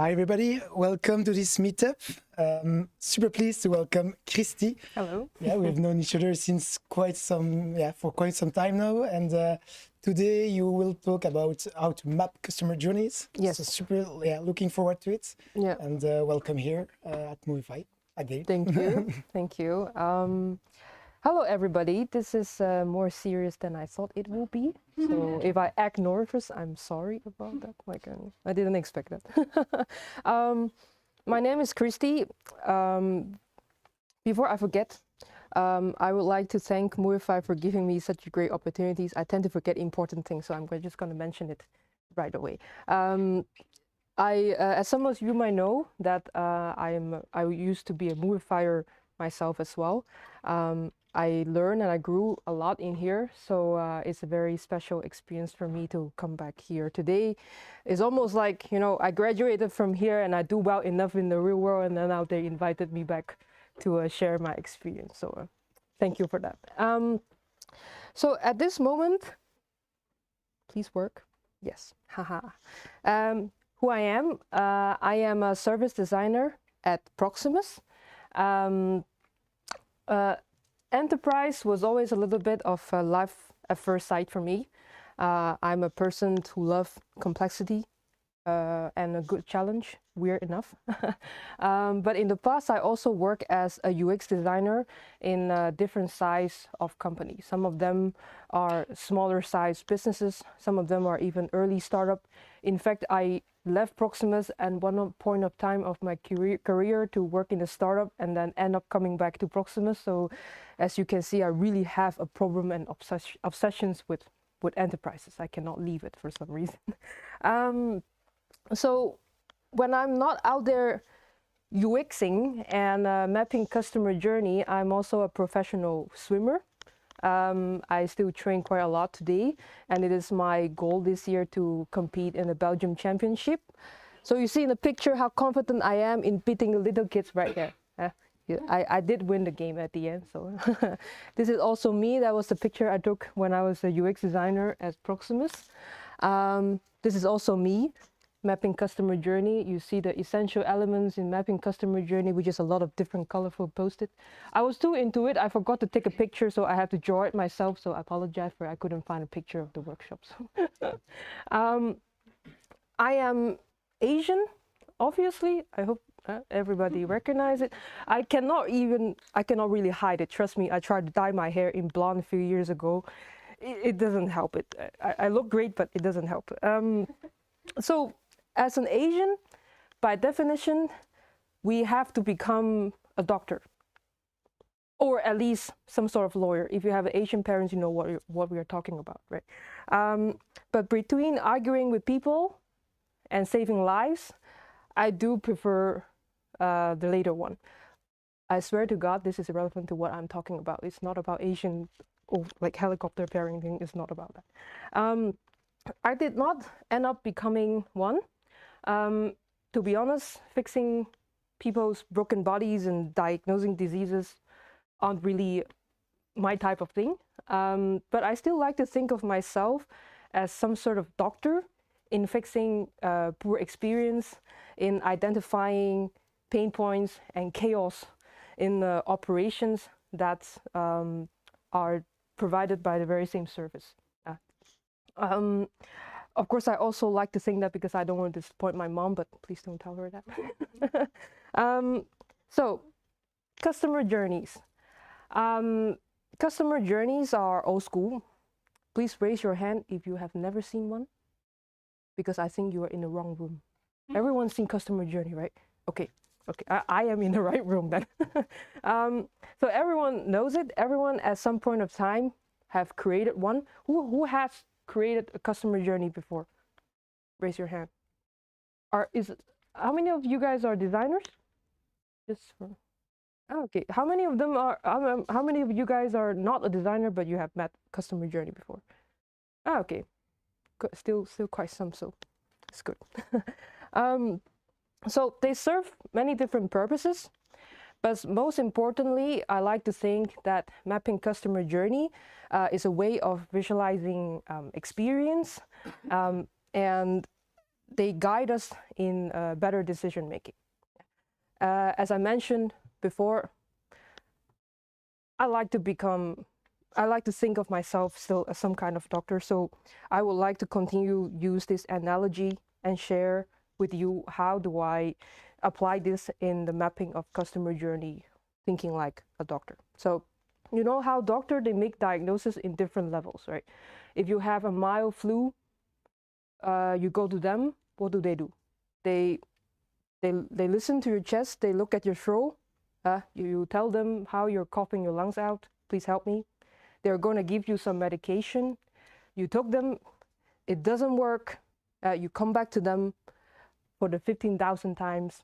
Hi everybody, welcome to this meetup. Super pleased to welcome Christy. Hello. Yeah, we've known each other since for quite some time now, and today you will talk about how to map customer journeys. Yes. So super, looking forward to it. Yeah. And welcome here at Movify again. Thank you. Thank you. Hello everybody. This is more serious than I thought it will be. So if I act nervous, I'm sorry about that. Like I didn't expect that. My name is Christy. Before I forget, I would like to thank Movify for giving me such great opportunities. I tend to forget important things, so I'm just going to mention it right away. As some of you might know, that I used to be a Movifier myself as well. I learned and I grew a lot in here, so it's a very special experience for me to come back here. Today is almost like, you know, I graduated from here and I do well enough in the real world, and then now they invited me back to share my experience. So thank you for that. So at this moment, please work. Yes. Haha. Who I am a service designer at Proximus. Enterprise was always a little bit of a life at first sight for me. I'm a person who loves complexity and a good challenge, weird enough. But in the past, I also worked as a UX designer in different size of companies. Some of them are smaller size businesses. Some of them are even early startup. In fact, I left Proximus at one point of time of my career to work in a startup and then end up coming back to Proximus. So as you can see, I really have a problem and obsessions with enterprises. I cannot leave it for some reason. So when I'm not out there UXing and mapping customer journey, I'm also a professional swimmer. I still train quite a lot today, and it is my goal this year to compete in the Belgium Championship. So you see in the picture how confident I am in beating the little kids right here. I did win the game at the end. So this is also me. That was the picture I took when I was a UX designer at Proximus. This is also me mapping customer journey. You see the essential elements in mapping customer journey, which is a lot of different colorful post-it. I was too into it, I forgot to take a picture, so I had to draw it myself. So I apologize for I couldn't find a picture of the workshops. I am Asian, obviously. I hope everybody recognize it. I cannot really hide it. Trust me, I tried to dye my hair in blonde a few years ago. It doesn't help it. I look great, but it doesn't help. So as an Asian, by definition, we have to become a doctor, or at least some sort of lawyer. If you have Asian parents, you know what we are talking about, right? But between arguing with people and saving lives, I do prefer the later one. I swear to God, this is irrelevant to what I'm talking about. It's not about Asian, or like helicopter parenting. It's not about that. I did not end up becoming one. To be honest, fixing people's broken bodies and diagnosing diseases aren't really my type of thing. But I still like to think of myself as some sort of doctor in fixing poor experience, in identifying pain points and chaos in the operations that are provided by the very same service. Of course, I also like to think that because I don't want to disappoint my mom, but please don't tell her that. So, customer journeys. Customer journeys are old school. Please raise your hand if you have never seen one, because I think you are in the wrong room. Everyone's seen customer journey, right? Okay, I am in the right room then. So everyone knows it. Everyone at some point of time have created one. Who has created a customer journey before? Raise your hand. How many of you guys are designers? Okay. How many of them are? How many of you guys are not a designer but you have met customer journey before? Okay. Still quite some, so it's good. So they serve many different purposes. But most importantly, I like to think that mapping customer journey is a way of visualizing experience and they guide us in better decision making. As I mentioned before, I like to think of myself still as some kind of doctor, so I would like to continue use this analogy and share with you how do I apply this in the mapping of customer journey, thinking like a doctor. So you know how doctor, they make diagnosis in different levels, right? If you have a mild flu, you go to them, what do? They listen to your chest, they look at your throat, you tell them how you're coughing your lungs out, please help me. They're going to give you some medication. You took them, it doesn't work. You come back to them for the 15,000 times.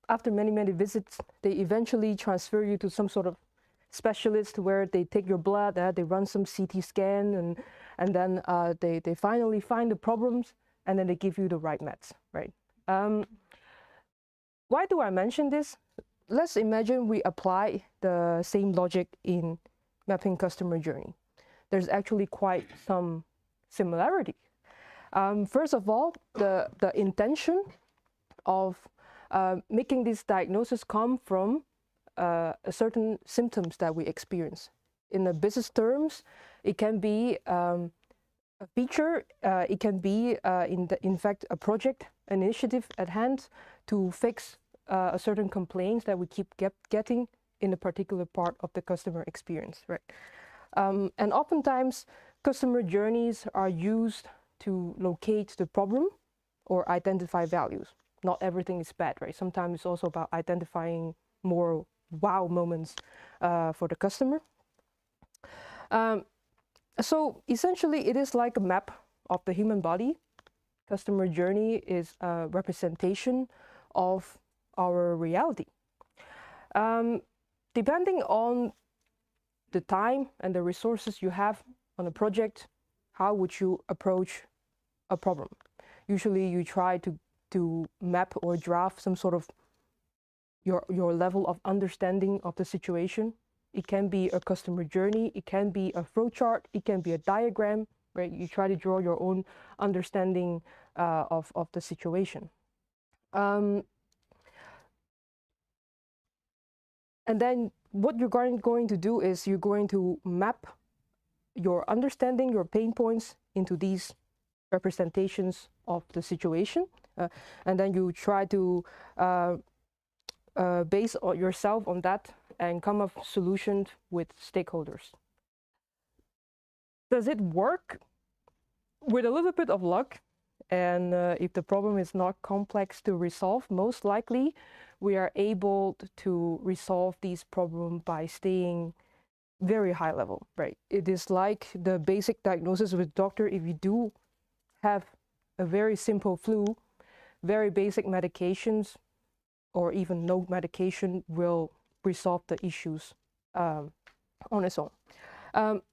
After many, many visits, they eventually transfer you to some sort of specialist where they take your blood, they run some CT scan, and then they finally find the problems, and then they give you the right meds, right? Why do I mention this? Let's imagine we apply the same logic in mapping customer journey. There's actually quite some similarity. First of all, the intention of making this diagnosis come from certain symptoms that we experience. In the business terms, it can be a feature, it can be in fact a project, an initiative at hand to fix a certain complaints that we keep getting in a particular part of the customer experience, right? And oftentimes customer journeys are used to locate the problem or identify values. Not everything is bad, right? Sometimes it's also about identifying more wow moments for the customer. So essentially it is like a map of the human body. Customer journey is a representation of our reality. Depending on the time and the resources you have on a project, how would you approach a problem? Usually you try to map or draft some sort of your level of understanding of the situation. It can be a customer journey, it can be a flow chart, it can be a diagram, right? You try to draw your own understanding of the situation. And then what you're going to do is you're going to map your understanding, your pain points into these representations of the situation. And then you try to base yourself on that and come up with solutions with stakeholders. Does it work? With a little bit of luck, and if the problem is not complex to resolve, most likely we are able to resolve these problems by staying very high level, right? It is like the basic diagnosis with doctor. If you do have a very simple flu, very basic medications or even no medication will resolve the issues on its own.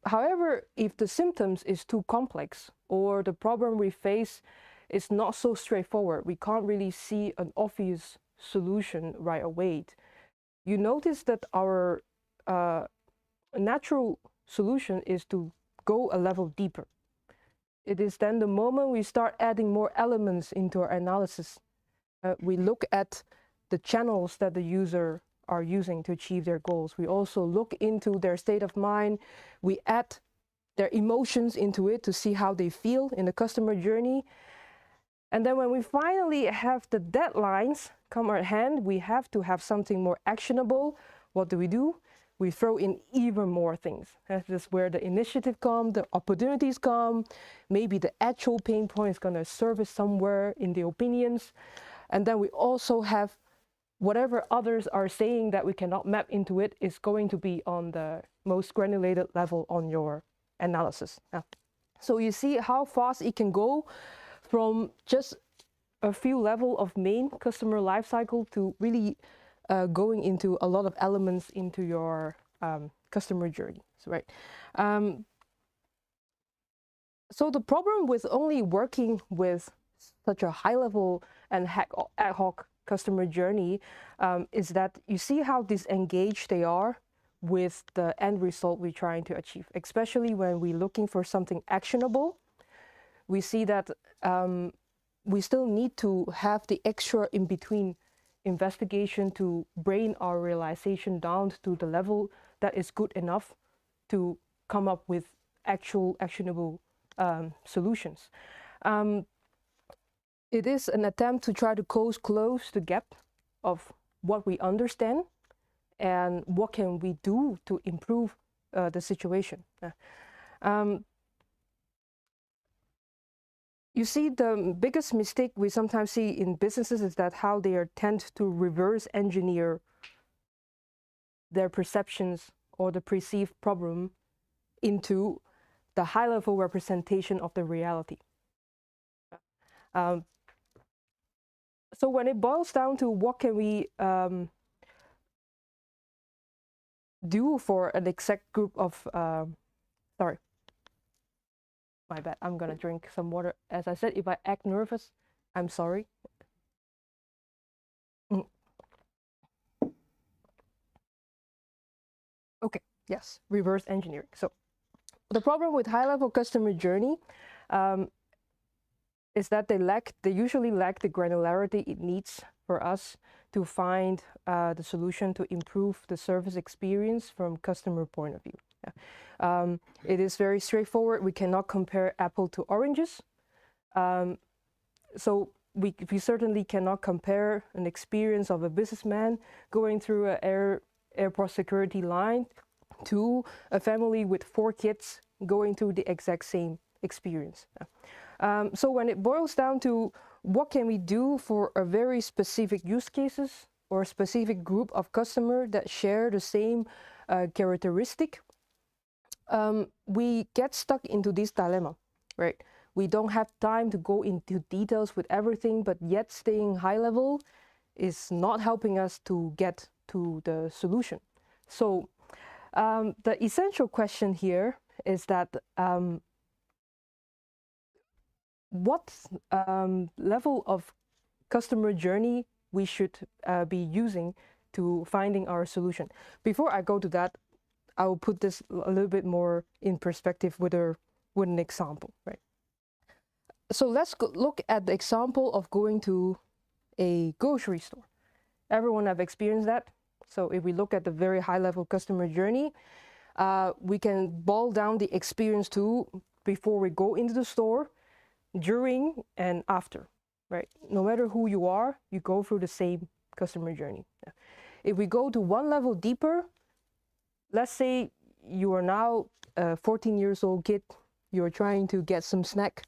However, if the symptoms is too complex or the problem we face is not so straightforward, we can't really see an obvious solution right away, you notice that our natural solution is to go a level deeper. It is then the moment we start adding more elements into our analysis. We look at the channels that the user are using to achieve their goals. We also look into their state of mind. We add their emotions into it to see how they feel in the customer journey. And then when we finally have the deadlines come at hand, we have to have something more actionable. What do? We throw in even more things. That's just where the initiative come, the opportunities come, maybe the actual pain point is going to surface somewhere in the opinions. And then we also have whatever others are saying that we cannot map into it is going to be on the most granulated level on your analysis. So you see how fast it can go from just a few level of main customer lifecycle to really going into a lot of elements into your customer journey, right? So the problem with only working with such a high level and ad hoc customer journey is that you see how disengaged they are with the end result we're trying to achieve, especially when we're looking for something actionable. we see that we still need to have the extra in-between investigation to bring our realization down to the level that is good enough to come up with actual actionable solutions. It is an attempt to try to close the gap of what we understand and what can we do to improve the situation. You see, the biggest mistake we sometimes see in businesses is that how they tend to reverse engineer their perceptions or the perceived problem into the high-level representation of the reality. So when it boils down to what can we do for an exact group of, sorry, my bad, I'm gonna drink some water. As I said, if I act nervous, I'm sorry. Okay, yes, reverse engineering. So the problem with high-level customer journey is that they usually lack the granularity it needs for us to find the solution to improve the service experience from customer point of view. Yeah. It is very straightforward. We cannot compare apple to oranges. So we certainly cannot compare an experience of a businessman going through an airport security line to a family with 4 kids going through the exact same experience. So when it boils down to what can we do for a very specific use cases or a specific group of customers that share the same characteristic, we get stuck into this dilemma, right? We don't have time to go into details with everything, but yet staying high level is not helping us to get to the solution. So the essential question here is that what level of customer journey we should be using to finding our solution. Before I go to that, I will put this a little bit more in perspective with an example, right? So let's look at the example of going to a grocery store. Everyone have experienced that. So if we look at the very high level customer journey, we can boil down the experience to before we go into the store, during and after, right? No matter who you are, you go through the same customer journey. If we go to one level deeper, let's say you are now a 14 years old kid, you're trying to get some snack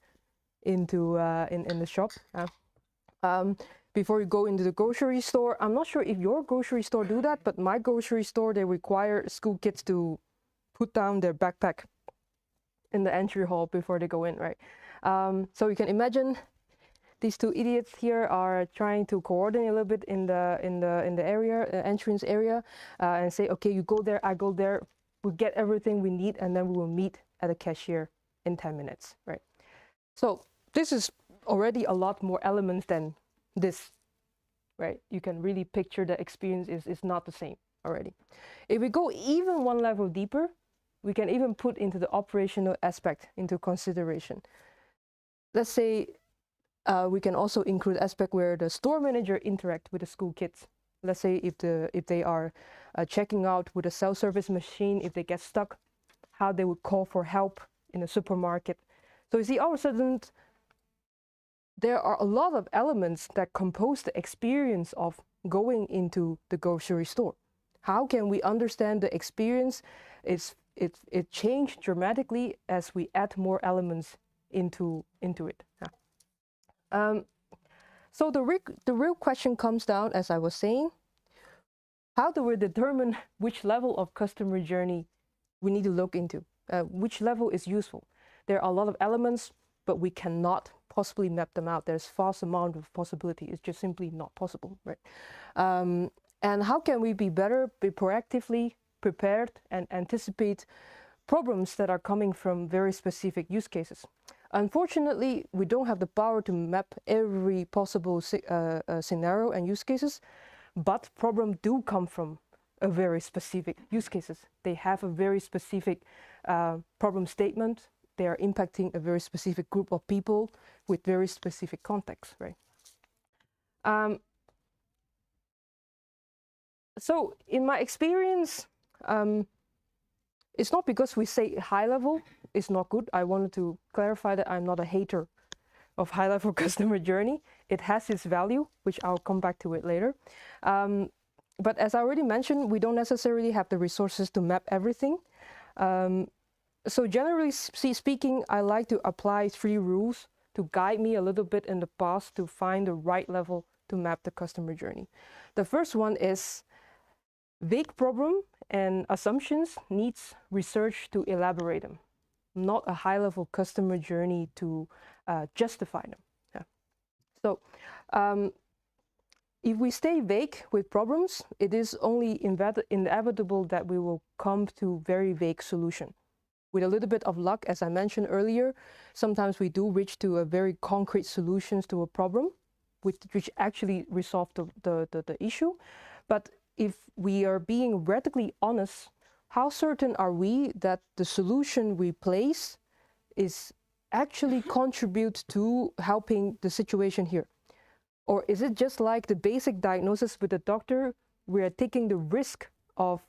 into in the shop. Before you go into the grocery store, I'm not sure if your grocery store do that, but my grocery store, they require school kids to put down their backpack in the entry hall before they go in, right? So you can imagine these 2 idiots here are trying to coordinate a little bit in the area, entrance area, and say, okay, you go there, I go there, we get everything we need, and then we will meet at a cashier in 10 minutes, right? So this is already a lot more elements than this, right? You can really picture the experience is not the same already. If we go even one level deeper, we can even put into the operational aspect into consideration. Let's say we can also include aspect where the store manager interact with the school kids. Let's say if they are checking out with a self-service machine, if they get stuck, how they would call for help in a supermarket. So you see, all of a sudden, there are a lot of elements that compose the experience of going into the grocery store. How can we understand the experience? It changed dramatically as we add more elements into it. So the real question comes down, as I was saying, how do we determine which level of customer journey we need to look into? Which level is useful? There are a lot of elements, but we cannot possibly map them out. There's vast amount of possibility. It's just simply not possible, right? And how can we be better, be proactively prepared and anticipate problems that are coming from very specific use cases? Unfortunately, we don't have the power to map every possible scenario and use cases, but problems do come from a very specific use cases. They have a very specific problem statement they are impacting a very specific group of people with very specific context, right? So in my experience, it's not because we say high level is not good. I wanted to clarify that I'm not a hater of high level customer journey. It has its value, which I'll come back to it later. But as I already mentioned, we don't necessarily have the resources to map everything. So generally speaking, I like to apply 3 rules to guide me a little bit in the past to find the right level to map the customer journey. The first one is vague problem and assumptions needs research to elaborate them, not a high-level customer journey to justify them. Yeah. So if we stay vague with problems, it is only inevitable that we will come to very vague solution. With a little bit of luck, as I mentioned earlier, sometimes we do reach to a very concrete solutions to a problem, which actually resolve the issue. But if we are being radically honest, how certain are we that the solution we place is actually contribute to helping the situation here? Or is it just like the basic diagnosis with the doctor? We are taking the risk of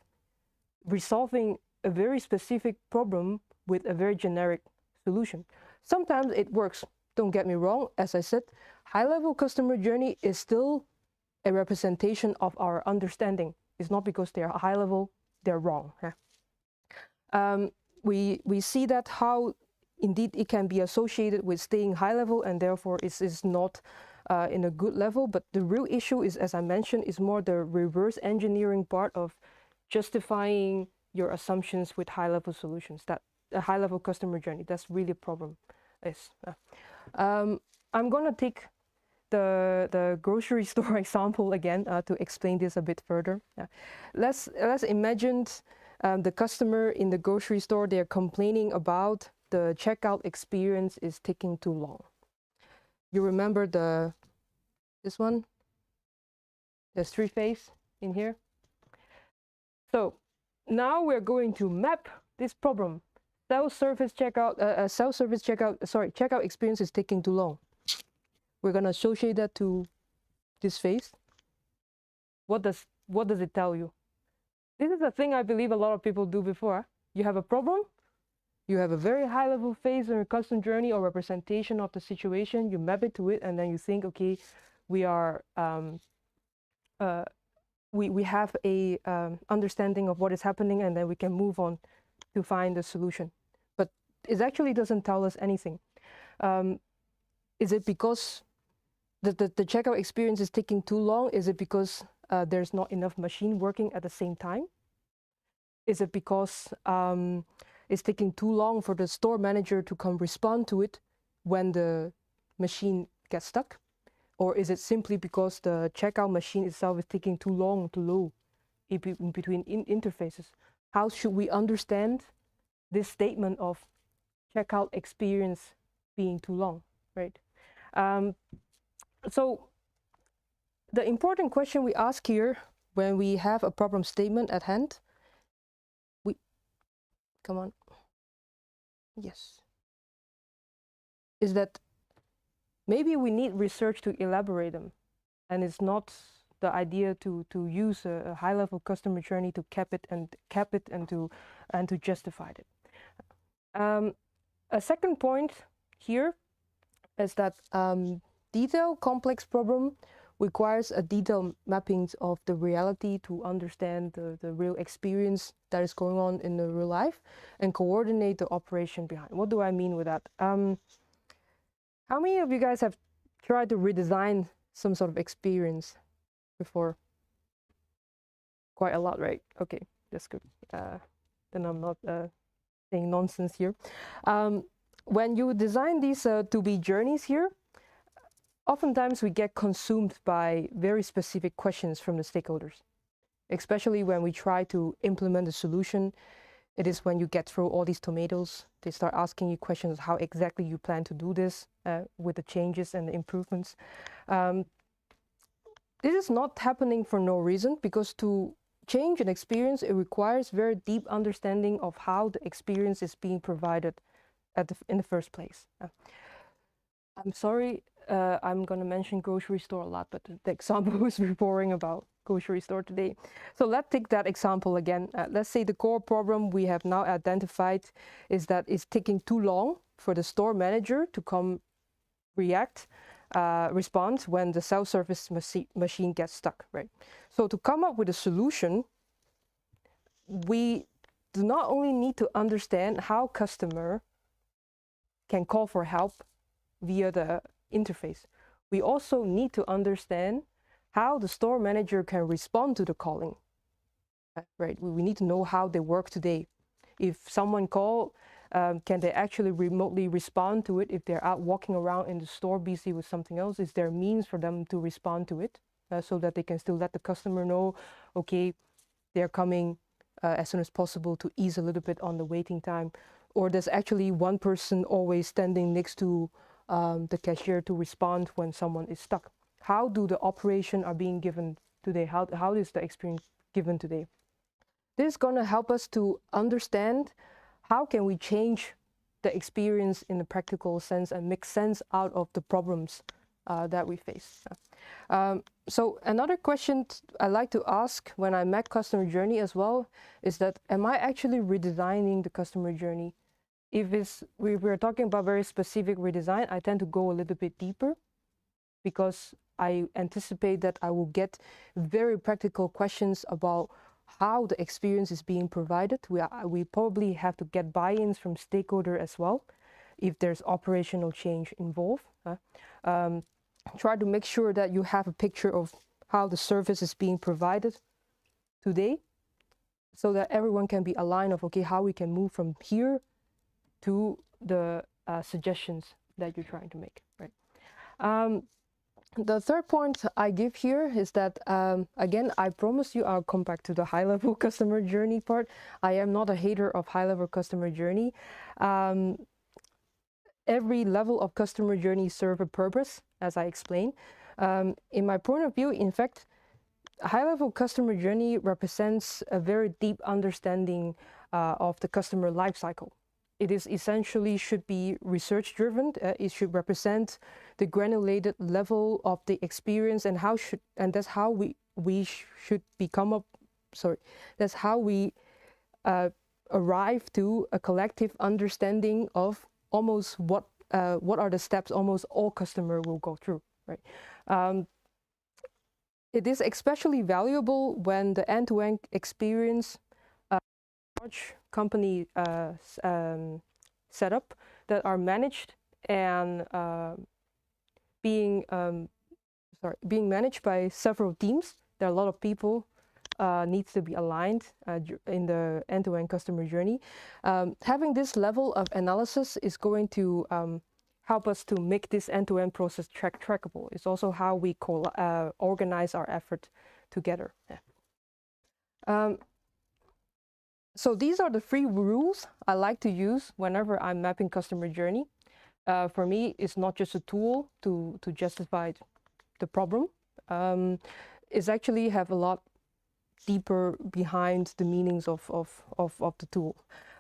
resolving a very specific problem with a very generic solution. Sometimes it works, don't get me wrong. As I said, high-level customer journey is still a representation of our understanding. It's not because they're high level, they're wrong. We see that how indeed it can be associated with staying high level, and therefore is not in a good level. But the real issue is, as I mentioned, is more the reverse engineering part of justifying your assumptions with high level solutions. That a high level customer journey, that's really a problem. I'm gonna take the grocery store example again to explain this a bit further. Let's imagine the customer in the grocery store, they're complaining about the checkout experience is taking too long. You remember this one? There's 3 phases in here. So now we're going to map this problem. Checkout experience is taking too long. We're going to associate that to this phase. What does it tell you? This is a thing I believe a lot of people do before. You have a problem, you have a very high level phase in your customer journey or representation of the situation, you map it to it, and then you think, okay, we are we have a understanding of what is happening, and then we can move on to find the solution. But it actually doesn't tell us anything. Is it because the checkout experience is taking too long? Is it because there's not enough machine working at the same time? Is it because it's taking too long for the store manager to come respond to it when the machine gets stuck? Or is it simply because the checkout machine itself is taking too long to load in between interfaces? How should we understand this statement of checkout experience being too long, right? So the important question we ask here when we have a problem statement at hand, is that maybe we need research to elaborate them, and it's not the idea to use a high-level customer journey to cap it and to justify it. A second point here is that detailed complex problem requires a detailed mapping of the reality to understand the real experience that is going on in the real life and coordinate the operation behind. What do I mean with that? How many of you guys have tried to redesign some sort of experience before? Quite a lot, right? Okay, that's good. Then I'm not saying nonsense here. When you design these to-be journeys here, oftentimes we get consumed by very specific questions from the stakeholders, especially when we try to implement a solution. It is when you get through all these tomatoes, they start asking you questions how exactly you plan to do this with the changes and the improvements. This is not happening for no reason, because to change an experience, it requires very deep understanding of how the experience is being provided in the first place. I'm sorry, I'm going to mention grocery store a lot, but the example was boring about grocery store today. So let's take that example again. Let's say the core problem we have now identified is that it's taking too long for the store manager to come respond when the self-service machine gets stuck, right? So to come up with a solution, we do not only need to understand how customer can call for help via the interface, we also need to understand how the store manager can respond to the calling, right? We need to know how they work today. If someone calls, can they actually remotely respond to it? If they're out walking around in the store busy with something else, is there means for them to respond to it so that they can still let the customer know, okay, they're coming as soon as possible to ease a little bit on the waiting time? Or there's actually one person always standing next to the cashier to respond when someone is stuck. How do the operation are being given today? How is the experience given today? This is going to help us to understand how can we change the experience in a practical sense and make sense out of the problems that we face. So another question I like to ask when I map customer journey as well is that, am I actually redesigning the customer journey? If we're talking about very specific redesign, I tend to go a little bit deeper because I anticipate that I will get very practical questions about how the experience is being provided. We probably have to get buy-ins from stakeholder as well if there's operational change involved. Try to make sure that you have a picture of how the service is being provided today so that everyone can be aligned of, okay, how we can move from here to the suggestions that you're trying to make, right? The third point I give here is that, again, I promise you I'll come back to the high-level customer journey part. I am not a hater of high-level customer journey. Every level of customer journey serves a purpose, as I explained. In my point of view, in fact, high-level customer journey represents a very deep understanding of the customer lifecycle. It is essentially should be research driven. It should represent the granulated level of the experience and that's how we should become up. Sorry, that's how we arrive to a collective understanding of almost what are the steps almost all customer will go through. Right. It is especially valuable when the end-to-end experience large company setup that are managed and being managed by several teams. There are a lot of people needs to be aligned in the end-to-end customer journey. Having this level of analysis is going to help us to make this end-to-end process trackable. It's also how we organize our effort together. Yeah. So these are the 3 rules I like to use whenever I'm mapping customer journey. For me, it's not just a tool to justify the problem. It's actually have a lot deeper behind the meanings of the tool.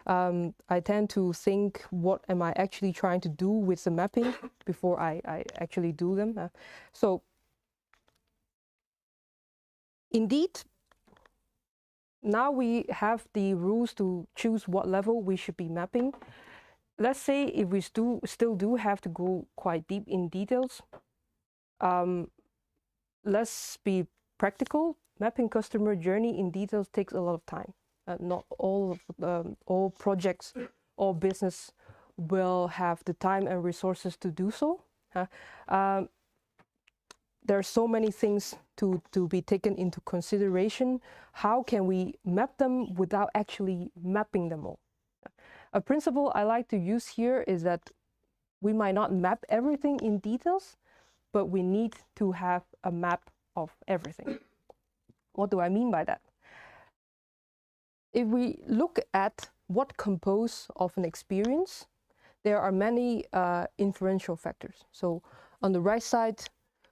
I tend to think, what am I actually trying to do with the mapping before I actually do them. So indeed, now we have the rules to choose what level we should be mapping. Let's say if we still do have to go quite deep in details, let's be practical. Mapping customer journey in details takes a lot of time. Not all projects or business will have the time and resources to do so. There are so many things to be taken into consideration. How can we map them without actually mapping them all? A principle I like to use here is that we might not map everything in details, but we need to have a map of everything. What do I mean by that? If we look at what compose of an experience, there are many inferential factors. So on the right side,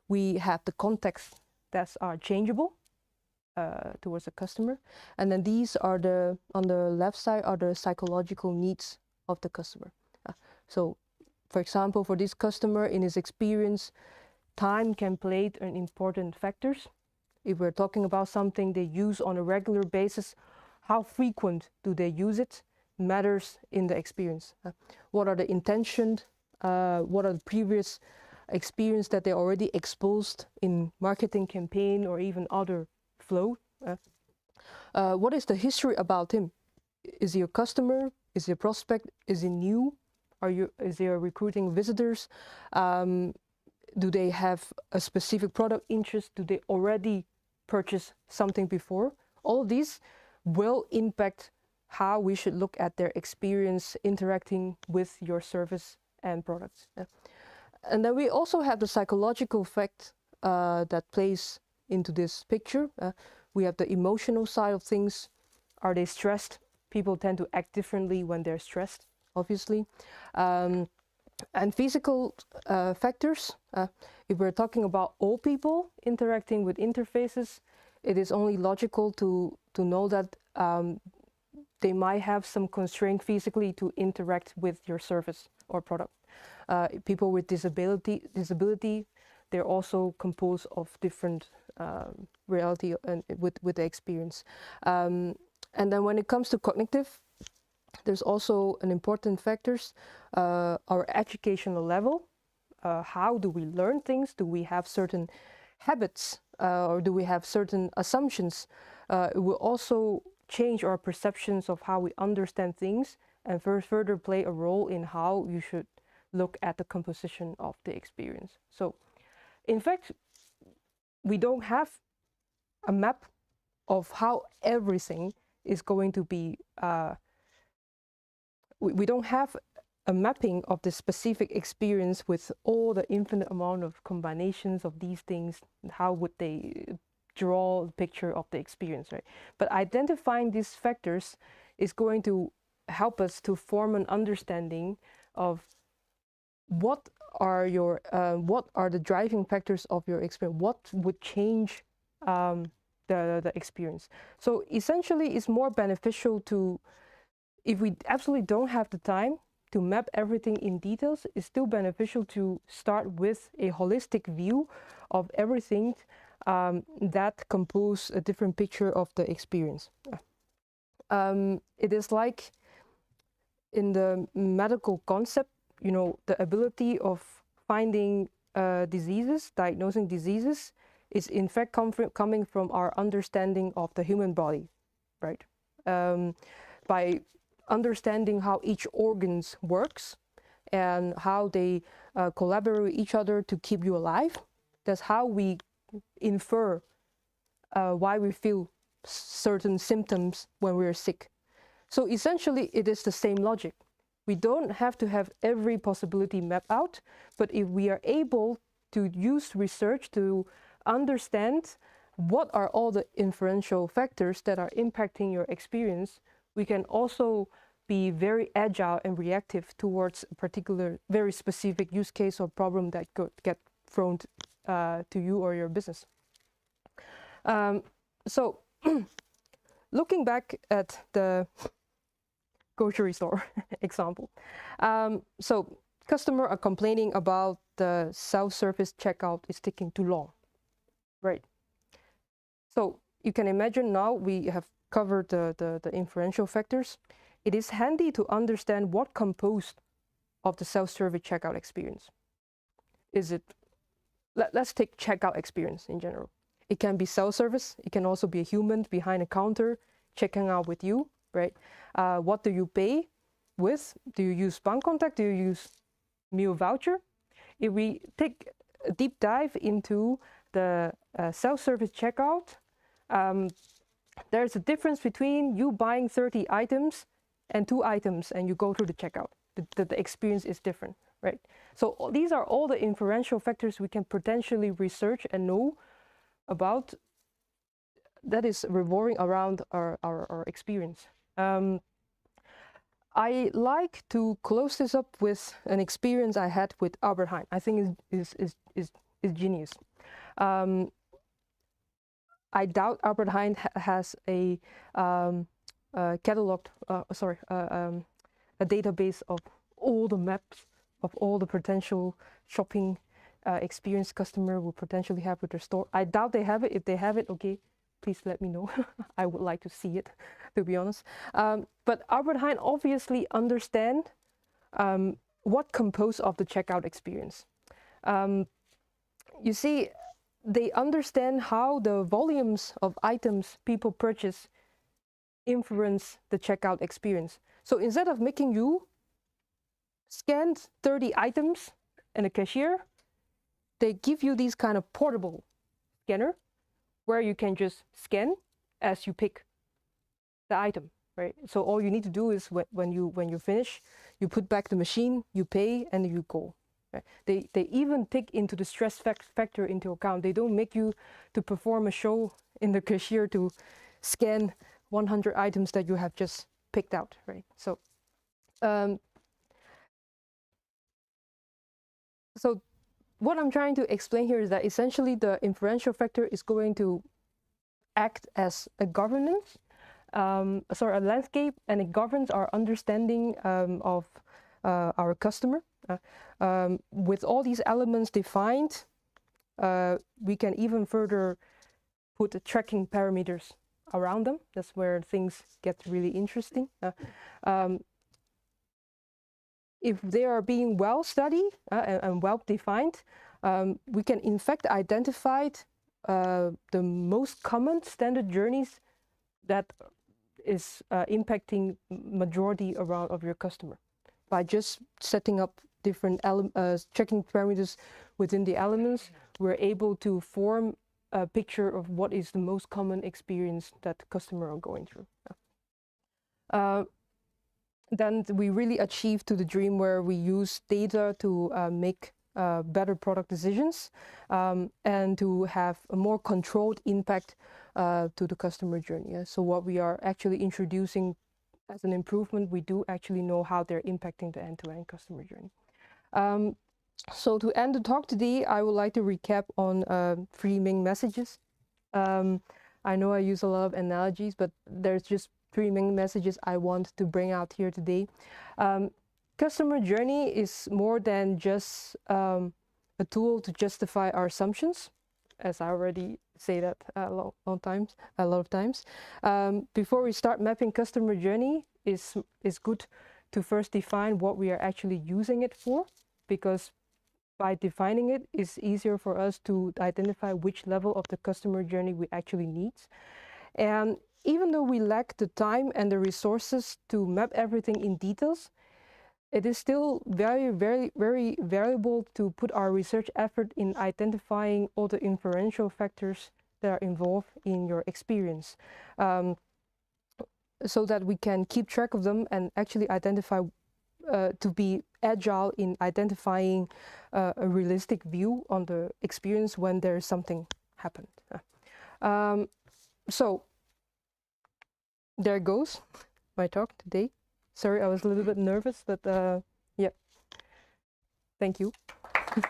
we have the context that are changeable towards the customer. And then these are on the left side are the psychological needs of the customer. So, for example, for this customer, in his experience, time can play an important factor. If we're talking about something they use on a regular basis, how frequent do they use it matters in the experience. What are the intentions? What are the previous experience that they already exposed in marketing campaign or even other flow? What is the history about him? Is he a customer? Is he a prospect? Is he new? Is he recruiting visitors? Do they have a specific product interest? Do they already purchase something before? All these will impact how we should look at their experience interacting with your service and products. And then we also have the psychological fact that plays into this picture. We have the emotional side of things. Are they stressed? People tend to act differently when they're stressed, obviously. And physical factors. If we're talking about all people interacting with interfaces, it is only logical to know that they might have some constraint physically to interact with your service or product. People with disability, they're also composed of different reality and with the experience. And then when it comes to cognitive, there's also an important factors, our educational level. How do we learn things? Do we have certain habits or do we have certain assumptions? It will also change our perceptions of how we understand things and further play a role in how you should look at the composition of the experience. So, in fact, we don't have a map of how everything is going to be we don't have a mapping of the specific experience with all the infinite amount of combinations of these things. How would they draw the picture of the experience, right? But identifying these factors is going to help us to form an understanding of what are the driving factors of your experience. What would change the experience? So essentially, it's more beneficial to, if we absolutely don't have the time to map everything in details, it's still beneficial to start with a holistic view of everything that compose a different picture of the experience. It is like in the medical concept, you know, the ability of finding diseases, diagnosing diseases, is in fact coming from our understanding of the human body, right? By understanding how each organs works and how they collaborate with each other to keep you alive. That's how we infer why we feel certain symptoms when we're sick. So essentially, it is the same logic. We don't have to have every possibility mapped out, but if we are able to use research to understand what are all the inferential factors that are impacting your experience, we can also be very agile and reactive towards a particular, very specific use case or problem that could get thrown to you or your business. So, looking back at the grocery store example. So, customers are complaining about the self-service checkout is taking too long, right? So, you can imagine now we have covered the inferential factors. It is handy to understand what composed of the self-service checkout experience. Is it, let's take checkout experience in general. It can be self-service. It can also be a human behind a counter checking out with you, right? What do you pay with? Do you use bank contact? Do you use meal voucher? If we take a deep dive into the self-service checkout, there's a difference between you buying 30 items and 2 items and you go through the checkout. The experience is different, right? So these are all the inferential factors we can potentially research and know about that is revolving around our experience. I like to close this up with an experience I had with Auderghem. I think is genius. I doubt Auderghem has a cataloged, a database of all the maps of all the potential shopping experience customer will potentially have with their store. I doubt they have it. If they have it, okay, please let me know. I would like to see it, to be honest. But Albert Heijn obviously understand what compose of the checkout experience. You see, they understand how the volumes of items people purchase influence the checkout experience. So instead of making you scan 30 items in a cashier, they give you these kind of portable scanner where you can just scan as you pick the item, right? So all you need to do is when you finish, you put back the machine, you pay, and you go. Right? They even take into the stress factor into account. They don't make you to perform a show in the cashier to scan 100 items that you have just picked out, right? So, so what I'm trying to explain here is that essentially the inferential factor is going to act as a governance, a landscape, and it governs our understanding of our customer. With all these elements defined, we can even further put the tracking parameters around them. That's where things get really interesting. If they are being well studied and well defined, we can in fact identify the most common standard journeys that is impacting majority around of your customer by just setting up different checking parameters within the elements. We're able to form a picture of what is the most common experience that the customer are going through. Then we really achieve to the dream where we use data to make better product decisions and to have a more controlled impact to the customer journey. Yeah? So what we are actually introducing as an improvement, we do actually know how they're impacting the end-to-end customer journey. So to end the talk today, I would like to recap on 3 main messages. I know I use a lot of analogies, but there's just 3 main messages I want to bring out here today. Customer journey is more than just a tool to justify our assumptions, as I already say that a lot of times. Before we start mapping customer journey, is good to first define what we are actually using it for, because by defining it, it's easier for us to identify which level of the customer journey we actually need. And even though we lack the time and the resources to map everything in details, it is still very, very, very valuable to put our research effort in identifying all the inferential factors that are involved in your experience, so that we can keep track of them and actually identify, to be agile in identifying a realistic view on the experience when there's something happened. So there goes my talk today. Sorry, I was a little bit nervous, but yeah, thank you. Is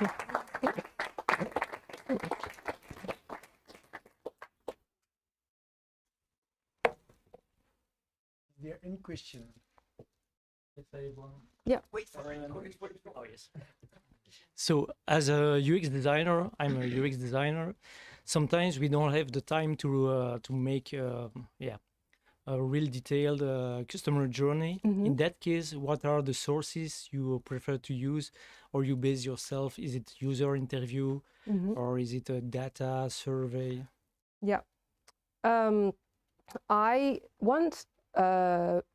there any question? Yeah. Wait for it. Oh, yes. So as a UX designer, I'm a UX designer. Sometimes we don't have the time to make a real detailed customer journey. In that case, what are the sources you prefer to use, or you base yourself? Is it user interview, or is it a data survey? Yeah.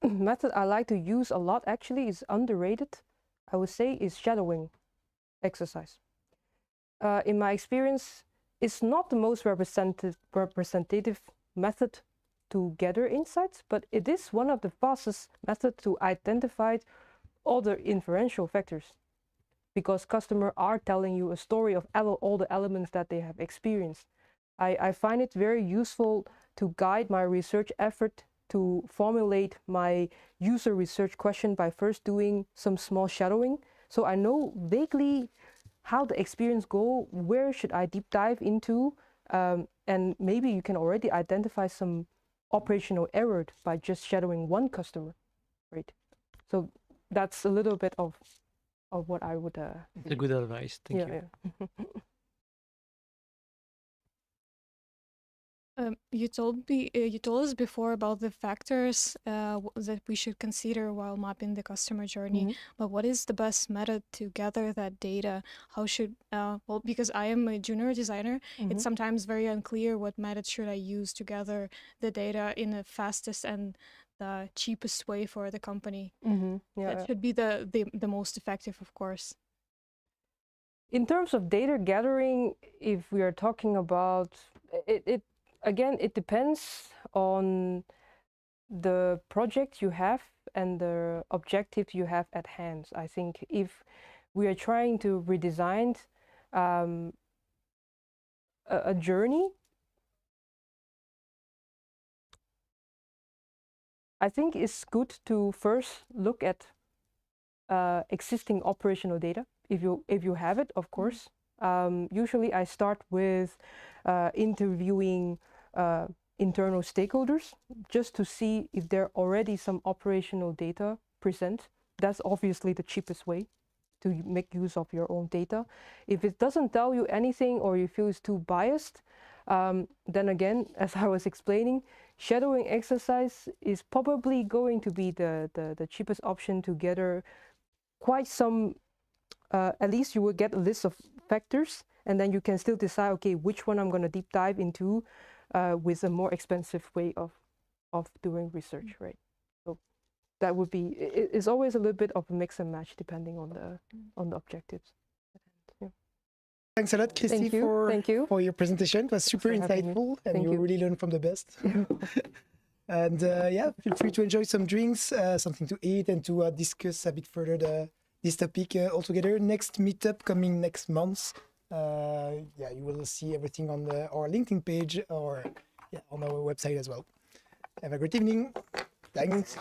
Method I like to use a lot, actually is underrated, I would say, is shadowing exercise. In my experience, it's not the most representative method to gather insights, but it is one of the fastest methods to identify all the inferential factors, because customers are telling you a story of all the elements that they have experienced. I find it very useful to guide my research effort to formulate my user research question by first doing some small shadowing, so I know vaguely how the experience go, where should I deep dive into, and maybe you can already identify some operational error by just shadowing one customer, right? So that's a little bit of what I would. It's a good advice. Thank you. Yeah. You told us before about the factors that we should consider while mapping the customer journey. Mhm. But what is the best method to gather that data? How should well, because I am a junior designer, Mhm. it's sometimes very unclear what method should I use to gather the data in the fastest and the cheapest way for the company. Yeah. That should be the most effective, of course. In terms of data gathering, if we are talking about it again, it depends on the project you have and the objective you have at hand. I think if we are trying to redesign a journey, I think it's good to first look at existing operational data, if you have it, of course. Usually I start with interviewing internal stakeholders just to see if there are already some operational data present. That's obviously the cheapest way to make use of your own data. If it doesn't tell you anything or you feel it's too biased, then again, as I was explaining, shadowing exercise is probably going to be the cheapest option to gather quite some, at least you will get a list of factors, and then you can still decide, okay, which one I'm going to deep dive into with a more expensive way of doing research, right? So that would be, it's always a little bit of a mix and match depending on the objectives. Yeah. Thanks a lot, Christy, Thank you. for your presentation. It was super insightful, and Thank you you. really learned from the best. And yeah, feel free to enjoy some drinks, something to eat, and to discuss a bit further this topic all together. Next meetup coming next month. Yeah, you will see everything on our LinkedIn page or on our website as well. Have a great evening. Thanks.